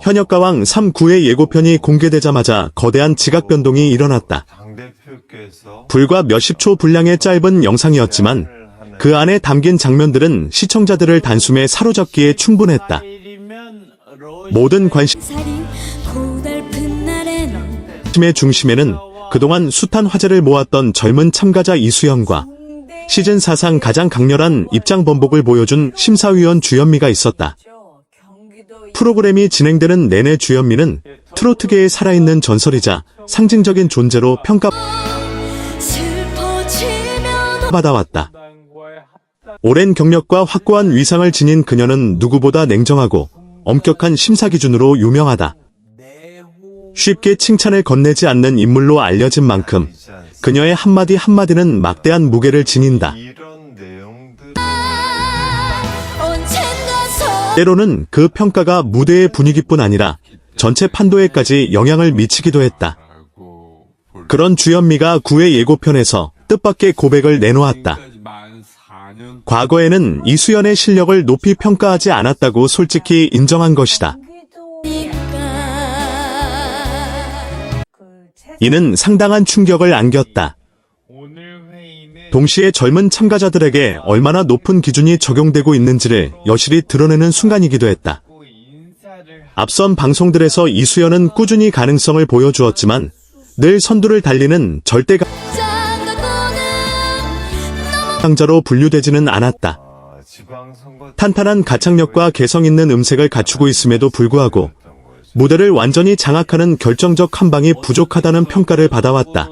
현역가왕 3-9의 예고편이 공개되자마자 거대한 지각 변동이 일어났다. 불과 몇십 초 분량의 짧은 영상이었지만 그 안에 담긴 장면들은 시청자들을 단숨에 사로잡기에 충분했다. 모든 관심의 중심에는 그동안 숱한 화제를 모았던 젊은 참가자 이수연과 시즌 사상 가장 강렬한 입장 번복을 보여준 심사위원 주현미가 있었다. 프로그램이 진행되는 내내 주현미는 트로트계의 살아있는 전설이자 상징적인 존재로 평가받아왔다. 오랜 경력과 확고한 위상을 지닌 그녀는 누구보다 냉정하고 엄격한 심사 기준으로 유명하다. 쉽게 칭찬을 건네지 않는 인물로 알려진 만큼 그녀의 한마디 한마디는 막대한 무게를 지닌다. 때로는 그 평가가 무대의 분위기뿐 아니라 전체 판도에까지 영향을 미치기도 했다. 그런 주현미가 9회 예고편에서 뜻밖의 고백을 내놓았다. 과거에는 이수연의 실력을 높이 평가하지 않았다고 솔직히 인정한 것이다. 이는 상당한 충격을 안겼다. 동시에 젊은 참가자들에게 얼마나 높은 기준이 적용되고 있는지를 여실히 드러내는 순간이기도 했다. 앞선 방송들에서 이수연은 꾸준히 가능성을 보여주었지만 늘 선두를 달리는 절대 강자로 분류되지는 않았다. 탄탄한 가창력과 개성 있는 음색을 갖추고 있음에도 불구하고 무대를 완전히 장악하는 결정적 한 방이 부족하다는 평가를 받아왔다.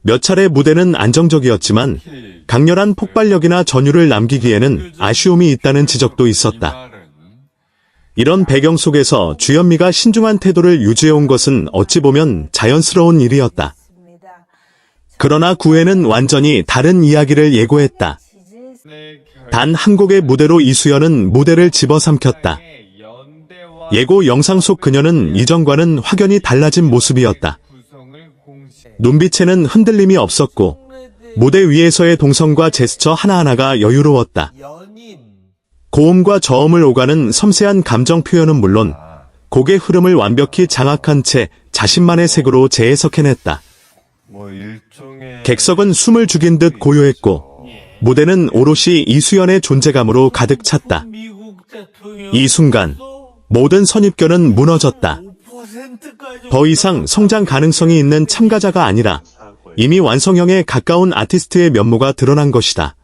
몇 차례 무대는 안정적이었지만 강렬한 폭발력이나 전율을 남기기에는 아쉬움이 있다는 지적도 있었다. 이런 배경 속에서 주현미가 신중한 태도를 유지해온 것은 어찌 보면 자연스러운 일이었다. 그러나 9회는 완전히 다른 이야기를 예고했다. 단 한 곡의 무대로 이수연은 무대를 집어삼켰다. 예고 영상 속 그녀는 이전과는 확연히 달라진 모습이었다. 눈빛에는 흔들림이 없었고 무대 위에서의 동선과 제스처 하나하나가 여유로웠다. 고음과 저음을 오가는 섬세한 감정 표현은 물론 곡의 흐름을 완벽히 장악한 채 자신만의 색으로 재해석해냈다. 객석은 숨을 죽인 듯 고요했고 무대는 오롯이 이수연의 존재감으로 가득 찼다. 이 순간 모든 선입견은 무너졌다. 더 이상 성장 가능성이 있는 참가자가 아니라 이미 완성형에 가까운 아티스트의 면모가 드러난 것이다.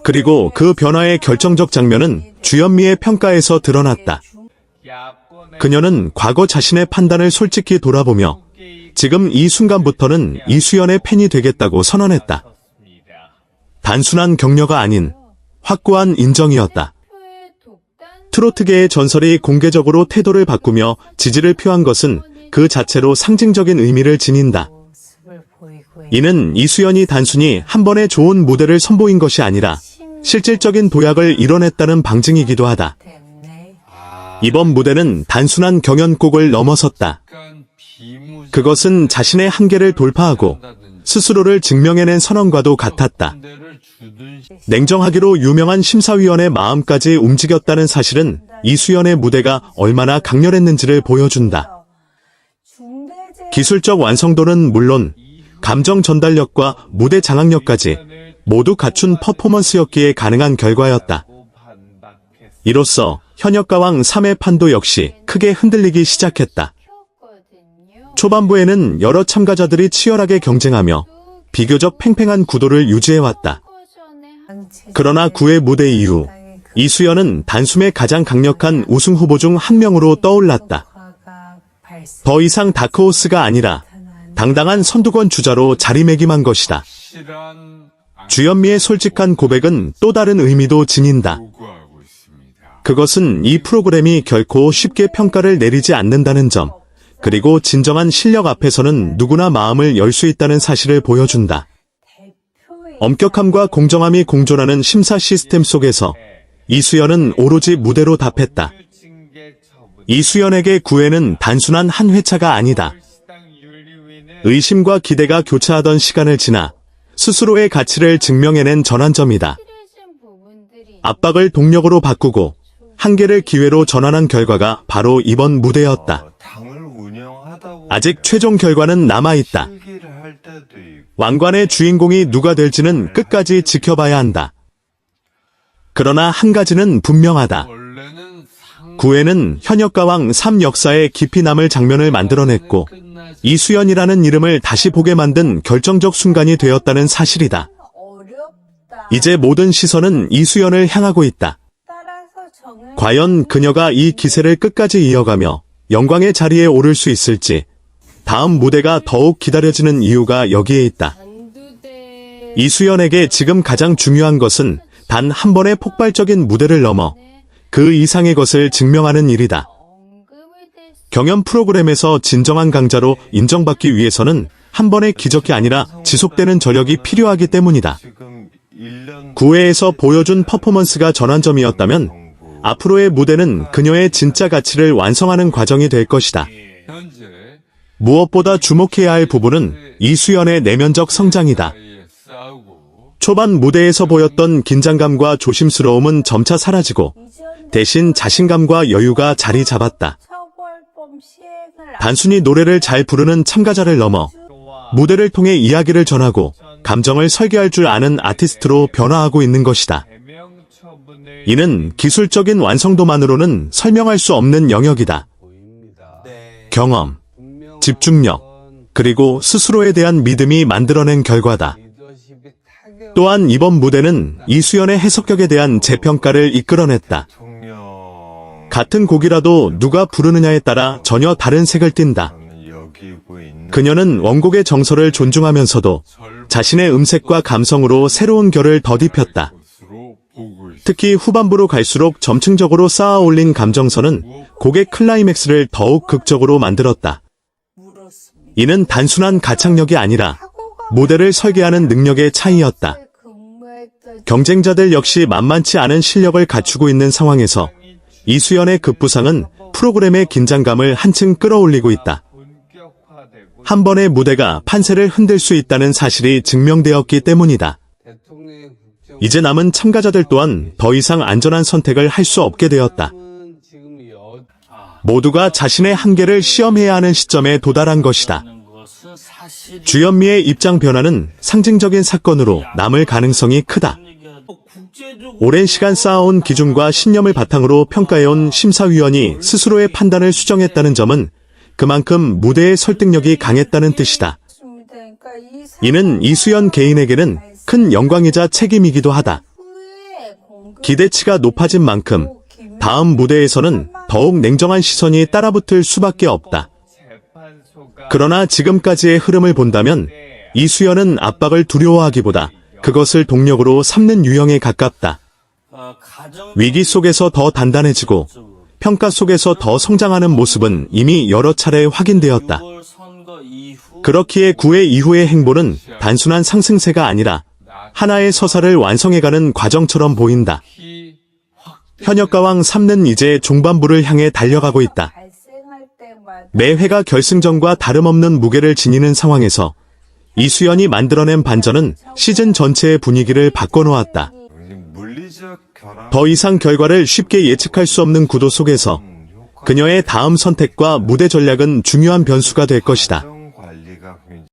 그리고 그 변화의 결정적 장면은 주현미의 평가에서 드러났다. 그녀는 과거 자신의 판단을 솔직히 돌아보며 지금 이 순간부터는 이수연의 팬이 되겠다고 선언했다. 단순한 격려가 아닌 확고한 인정이었다. 트로트계의 전설이 공개적으로 태도를 바꾸며 지지를 표한 것은 그 자체로 상징적인 의미를 지닌다. 이는 이수연이 단순히 한 번의 좋은 무대를 선보인 것이 아니라 실질적인 도약을 이뤄냈다는 방증이기도 하다. 이번 무대는 단순한 경연곡을 넘어섰다. 그것은 자신의 한계를 돌파하고 스스로를 증명해낸 선언과도 같았다. 냉정하기로 유명한 심사위원의 마음까지 움직였다는 사실은 이수연의 무대가 얼마나 강렬했는지를 보여준다. 기술적 완성도는 물론 감정 전달력과 무대 장악력까지 모두 갖춘 퍼포먼스였기에 가능한 결과였다. 이로써 현역가왕 3회 판도 역시 크게 흔들리기 시작했다. 초반부에는 여러 참가자들이 치열하게 경쟁하며 비교적 팽팽한 구도를 유지해왔다. 그러나 9회 무대 이후 이수연은 단숨에 가장 강력한 우승 후보 중 한 명으로 떠올랐다. 더 이상 다크호스가 아니라 당당한 선두권 주자로 자리매김한 것이다. 주현미의 솔직한 고백은 또 다른 의미도 지닌다. 그것은 이 프로그램이 결코 쉽게 평가를 내리지 않는다는 점, 그리고 진정한 실력 앞에서는 누구나 마음을 열 수 있다는 사실을 보여준다. 엄격함과 공정함이 공존하는 심사 시스템 속에서 이수연은 오로지 무대로 답했다. 이수연에게 9회는 단순한 한 회차가 아니다. 의심과 기대가 교차하던 시간을 지나 스스로의 가치를 증명해낸 전환점이다. 압박을 동력으로 바꾸고 한계를 기회로 전환한 결과가 바로 이번 무대였다. 당을 운영하다 아직 최종 결과는 남아있다. 실기를 할 때도 있고 왕관의 주인공이 누가 될지는 끝까지 지켜봐야 한다. 그러나 한 가지는 분명하다. 원래는 9회는 현역가왕 3 역사에 깊이 남을 장면을 만들어냈고 이수연이라는 이름을 다시 보게 만든 결정적 순간이 되었다는 사실이다. 이제 모든 시선은 이수연을 향하고 있다. 과연 그녀가 이 기세를 끝까지 이어가며 영광의 자리에 오를 수 있을지, 다음 무대가 더욱 기다려지는 이유가 여기에 있다. 이수연에게 지금 가장 중요한 것은 단 한 번의 폭발적인 무대를 넘어 그 이상의 것을 증명하는 일이다. 경연 프로그램에서 진정한 강자로 인정받기 위해서는 한 번의 기적이 아니라 지속되는 저력이 필요하기 때문이다. 지금 1년 9회에서 보여준 퍼포먼스가 전환점이었다면 앞으로의 무대는 그녀의 진짜 가치를 완성하는 과정이 될 것이다. 현재 무엇보다 주목해야 할 부분은 이수연의 내면적 성장이다. 싸우고 초반 무대에서 보였던 긴장감과 조심스러움은 점차 사라지고 대신 자신감과 여유가 자리 잡았다. 단순히 노래를 잘 부르는 참가자를 넘어 무대를 통해 이야기를 전하고 감정을 설계할 줄 아는 아티스트로 변화하고 있는 것이다. 이는 기술적인 완성도만으로는 설명할 수 없는 영역이다. 경험, 집중력, 그리고 스스로에 대한 믿음이 만들어낸 결과다. 또한 이번 무대는 이수연의 해석력에 대한 재평가를 이끌어냈다. 대통령 같은 곡이라도 누가 부르느냐에 따라 전혀 다른 색을 띈다. 여기고 있는 그녀는 원곡의 정서를 존중하면서도 자신의 음색과 감성으로 새로운 결을 더딥혔다. 것으로 보고 있습니다. 특히 후반부로 갈수록 점층적으로 쌓아 올린 감정선은 곡의 클라이맥스를 더욱 극적으로 만들었다. 이는 단순한 가창력이 아니라 무대를 설계하는 능력의 차이였다. 경쟁자들 역시 만만치 않은 실력을 갖추고 있는 상황에서 이수연의 급부상은 프로그램의 긴장감을 한층 끌어올리고 있다. 본격화되고 한 번의 무대가 판세를 흔들 수 있다는 사실이 증명되었기 때문이다. 대통령의 국정 이제 남은 참가자들 또한 더 이상 안전한 선택을 할 수 없게 되었다. 지금 모두가 자신의 한계를 시험해야 하는 시점에 도달한 것이다. 주현미의 입장 변화는 상징적인 사건으로 남을 가능성이 크다. 오랜 시간 쌓아온 기준과 신념을 바탕으로 평가해온 심사위원이 스스로의 판단을 수정했다는 점은 그만큼 무대의 설득력이 강했다는 뜻이다. 이는 이수연 개인에게는 큰 영광이자 책임이기도 하다. 기대치가 높아진 만큼 다음 무대에서는 더욱 냉정한 시선이 따라붙을 수밖에 없다. 재판소가 그러나 지금까지의 흐름을 본다면 이수연은 압박을 두려워하기보다 그것을 동력으로 삼는 유형에 가깝다. 위기 속에서 더 단단해지고 평가 속에서 더 성장하는 모습은 이미 여러 차례 확인되었다. 그렇기에 9회 이후의 행보는 단순한 상승세가 아니라 하나의 서사를 완성해가는 과정처럼 보인다. 키 현역가왕 3는 이제 중반부를 향해 달려가고 있다. 매 회가 결승전과 다름없는 무게를 지니는 상황에서 이수연이 만들어낸 반전은 시즌 전체의 분위기를 바꿔놓았다. 물리적 결함 더 이상 결과를 쉽게 예측할 수 없는 구도 속에서 그녀의 다음 선택과 무대 전략은 중요한 변수가 될 것이다.